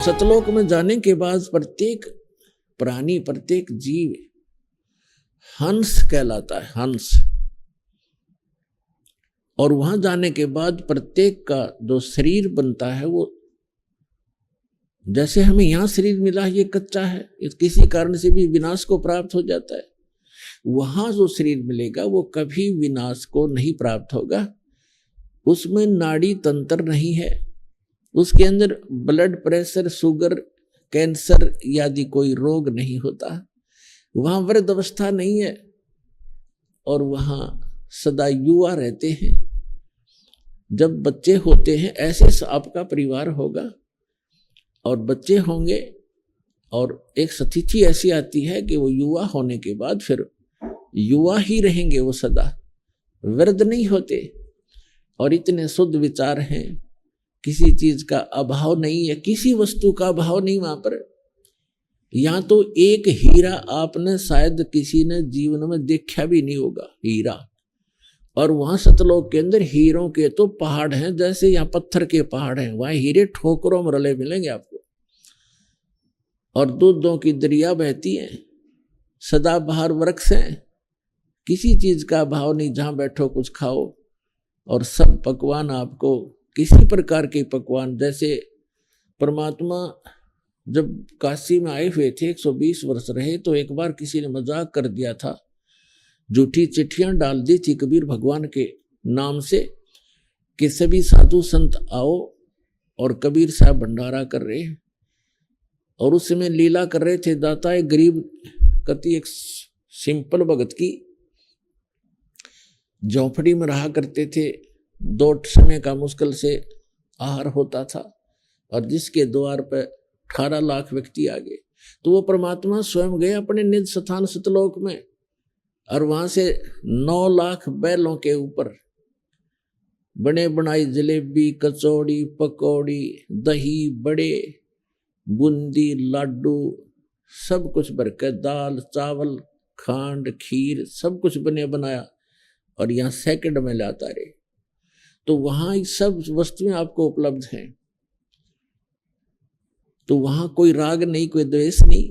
सतलोक में जाने के बाद प्रत्येक प्राणी, प्रत्येक जीव हंस कहलाता है, हंस। और वहां जाने के बाद प्रत्येक का जो शरीर बनता है वो, जैसे हमें यहां शरीर मिला है ये कच्चा है, किसी कारण से भी विनाश को प्राप्त हो जाता है। वहां जो शरीर मिलेगा वो कभी विनाश को नहीं प्राप्त होगा। उसमें नाड़ी तंत्र नहीं है, उसके अंदर ब्लड प्रेशर, शुगर, कैंसर आदि कोई रोग नहीं होता। वहां वृद्ध अवस्था नहीं है और वहां सदा युवा रहते हैं। जब बच्चे होते हैं ऐसे आपका परिवार होगा और बच्चे होंगे, और एक स्थिति ऐसी आती है कि वो युवा होने के बाद फिर युवा ही रहेंगे, वो सदा वृद्ध नहीं होते। और इतने शुद्ध विचार हैं, किसी चीज का अभाव नहीं है, किसी वस्तु का अभाव नहीं वहां पर। यहां तो एक हीरा आपने शायद किसी ने जीवन में देखा भी नहीं होगा, हीरा। और वहां सतलोक के अंदर हीरों के तो पहाड़ हैं, जैसे यहाँ पत्थर के पहाड़ हैं, वहां हीरे ठोकरों में रले मिलेंगे आपको। और दूधों की दरिया बहती है, सदाबहार वृक्ष हैं, किसी चीज का अभाव नहीं, जहां बैठो कुछ खाओ। और सब पकवान आपको, किसी प्रकार के पकवान, जैसे परमात्मा जब काशी में आए हुए थे, 120 वर्ष रहे, तो एक बार किसी ने मजाक कर दिया था, झूठी चिट्ठियां डाल दी थी कबीर भगवान के नाम से कि सभी साधु संत आओ, और कबीर साहब भंडारा कर रहे हैं। और उस समय लीला कर रहे थे, दाता एक गरीब कति एक सिंपल भगत की झोंपड़ी में रहा करते थे, 2 समय का मुश्किल से आहार होता था, और जिसके द्वार पर 18 लाख व्यक्ति आ गए। तो वो परमात्मा स्वयं गए अपने निज स्थान सतलोक में, और वहां से 9 लाख बैलों के ऊपर बने बनाई जलेबी, कचौड़ी, पकौड़ी, दही, बड़े, बूंदी, लाडू, सब कुछ भरकर, दाल, चावल, खांड, खीर, सब कुछ बने बनाया, और यहाँ सेकंड में लाता रहे। तो वहां सब वस्तुएं आपको उपलब्ध हैं। तो वहां कोई राग नहीं, कोई द्वेष नहीं।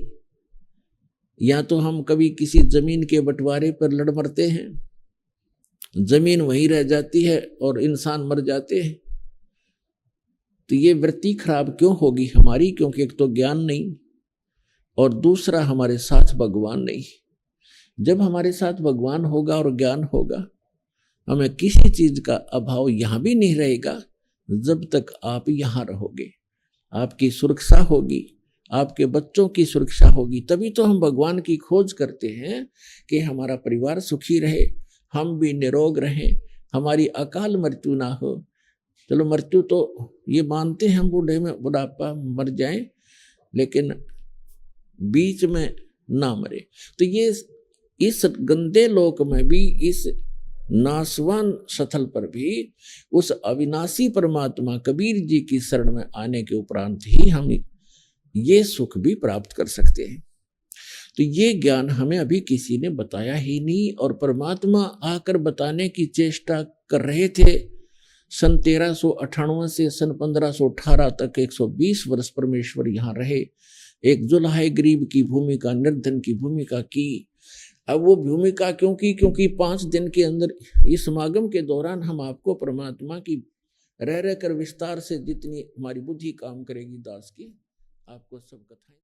या तो हम कभी किसी जमीन के बंटवारे पर लड़ मरते हैं, जमीन वहीं रह जाती है और इंसान मर जाते हैं। तो ये वृत्ति खराब क्यों होगी हमारी? क्योंकि एक तो ज्ञान नहीं, और दूसरा हमारे साथ भगवान नहीं। जब हमारे साथ भगवान होगा और ज्ञान होगा, हमें किसी चीज का अभाव यहां भी नहीं रहेगा। जब तक आप यहां रहोगे, आपकी सुरक्षा होगी, आपके बच्चों की सुरक्षा होगी। तभी तो हम भगवान की खोज करते हैं कि हमारा परिवार सुखी रहे, हम भी निरोग रहें, हमारी अकाल मृत्यु ना हो। चलो मृत्यु तो ये मानते हैं हम, बूढ़े में बुढ़ापा मर जाएं, लेकिन बीच में ना मरे। तो ये इस गंदे लोक में भी, इस नासवान स्थल पर भी, उस अविनाशी परमात्मा कबीर जी की शरण में आने के उपरांत ही हम ये सुख भी प्राप्त कर सकते हैं। तो ये ज्ञान हमें अभी किसी ने बताया ही नहीं, और परमात्मा आकर बताने की चेष्टा कर रहे थे। सन 1398 से सन 1518 तक 120 वर्ष परमेश्वर यहाँ रहे, एक जुल्हा गरीब की भूमिका, निर्धन की भूमिका की। अब वो भूमिका क्यों की? क्योंकि 5 दिन के अंदर इस समागम के दौरान हम आपको परमात्मा की रह कर विस्तार से, जितनी हमारी बुद्धि काम करेगी दास की, आपको सब कथाएं